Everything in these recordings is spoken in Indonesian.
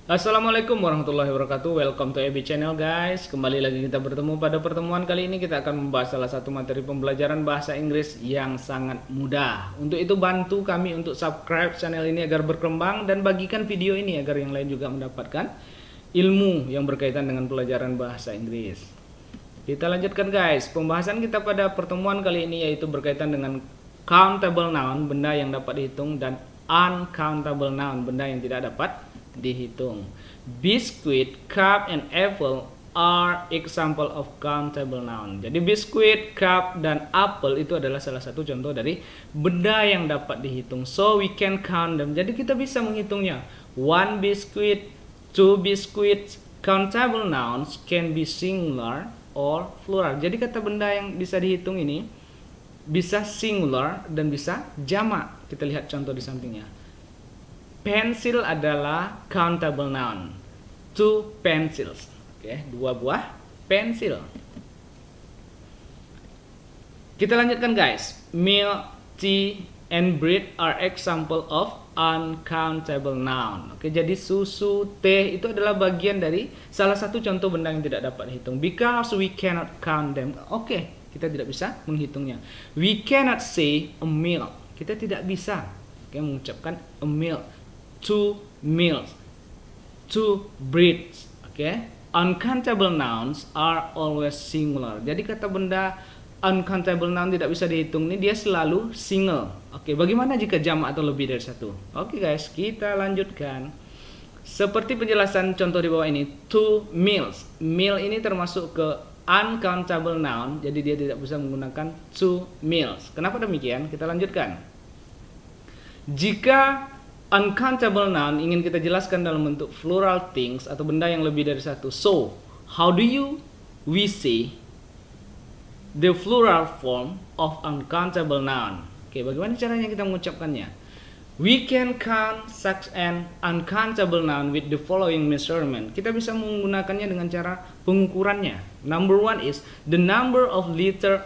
Assalamualaikum warahmatullahi wabarakatuh. Welcome to EB Channel guys. Kembali lagi kita bertemu. Pada pertemuan kali ini kita akan membahas salah satu materi pembelajaran bahasa Inggris yang sangat mudah. Untuk itu bantu kami untuk subscribe channel ini agar berkembang, dan bagikan video ini agar yang lain juga mendapatkan ilmu yang berkaitan dengan pelajaran bahasa Inggris. Kita lanjutkan guys. Pembahasan kita pada pertemuan kali ini yaitu berkaitan dengan countable noun, benda yang dapat dihitung, dan uncountable noun, benda yang tidak dapat dihitung. Biscuit, cup, and apple are example of countable noun. Jadi biskuit, cup, dan apple itu adalah salah satu contoh dari benda yang dapat dihitung. So we can count them. Jadi kita bisa menghitungnya. One biscuit, two biscuits. Countable nouns can be singular or plural. Jadi kata benda yang bisa dihitung ini bisa singular dan bisa jamak. Kita lihat contoh di sampingnya. Pencil adalah countable noun. Two pencils. Oke, dua buah pensil. Kita lanjutkan guys. Milk, tea, and bread are example of uncountable noun. Oke, jadi susu, teh itu adalah bagian dari salah satu contoh benda yang tidak dapat dihitung. Because we cannot count them. Oke, kita tidak bisa menghitungnya. We cannot say a milk. Kita tidak bisa mengucapkan a milk. Two meals, two breads. Okay, uncountable nouns are always singular. Jadi kata benda uncountable noun tidak bisa dihitung ini dia selalu single. Oke, bagaimana jika jamak atau lebih dari satu? Oke guys, kita lanjutkan. Seperti penjelasan contoh di bawah ini, two meals. Meal ini termasuk ke uncountable noun, jadi dia tidak bisa menggunakan two meals. Kenapa demikian? Kita lanjutkan. Jika uncountable noun ingin kita jelaskan dalam bentuk plural things atau benda yang lebih dari satu. So, how do we say the plural form of uncountable noun? Oke, bagaimana caranya kita mengucapkannya? We can count such an uncountable noun with the following measurement. Kita bisa menggunakannya dengan cara pengukurannya. Number one is the number of liter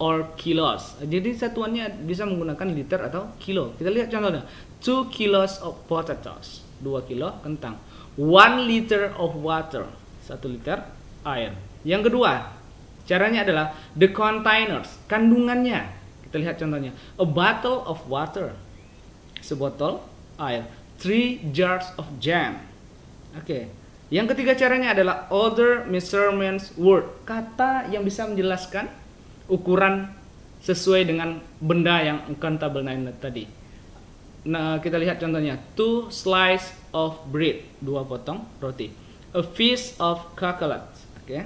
or kilos. Jadi satuannya bisa menggunakan liter atau kilo. Kita lihat contohnya. 2 kilos of potatoes. 2 kilo kentang. 1 liter of water. 1 liter air. Yang kedua, caranya adalah the containers. Kandungannya. Kita lihat contohnya. A bottle of water. Sebotol air. 3 jars of jam. Oke. Yang ketiga caranya adalah other measurements word. Kata yang bisa menjelaskan ukuran sesuai dengan benda yang uncountable noun tadi. Nah, kita lihat contohnya. 2 slice of bread. 2 potong roti. A piece of chocolate. Okay.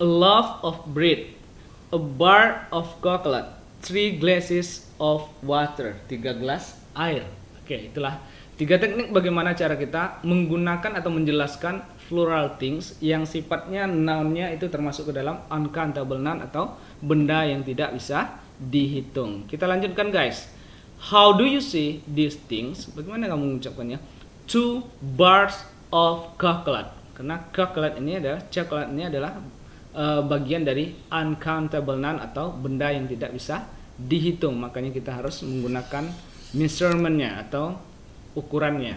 A loaf of bread. A bar of chocolate. 3 glasses of water. 3 gelas air. Oke, itulah 3 teknik bagaimana cara kita menggunakan atau menjelaskan plural things yang sifatnya nounnya itu termasuk ke dalam uncountable noun atau benda yang tidak bisa dihitung. Kita lanjutkan guys. How do you say these things? Bagaimana kamu mengucapkannya? 2 bars of chocolate. Karena chocolate ini adalah bagian dari uncountable noun atau benda yang tidak bisa dihitung. Makanya kita harus menggunakan measurementnya atau ukurannya.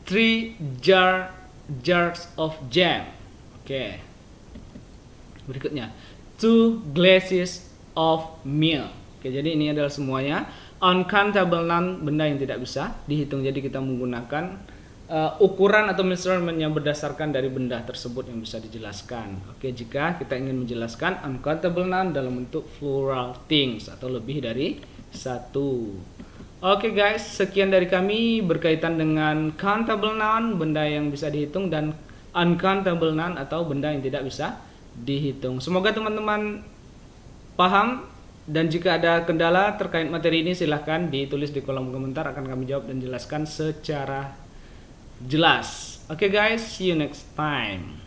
3 jars of jam. Oke. Berikutnya 2 glasses of milk. Oke, jadi ini adalah semuanya uncountable noun, benda yang tidak bisa dihitung. Jadi kita menggunakan ukuran atau measurement yang berdasarkan dari benda tersebut yang bisa dijelaskan. Oke, jika kita ingin menjelaskan uncountable noun dalam bentuk plural things atau lebih dari satu. Oke guys, sekian dari kami berkaitan dengan countable noun, benda yang bisa dihitung, dan uncountable noun atau benda yang tidak bisa dihitung. Semoga teman-teman paham. Dan jika ada kendala terkait materi ini silahkan ditulis di kolom komentar, akan kami jawab dan jelaskan secara jelas. Oke guys, see you next time.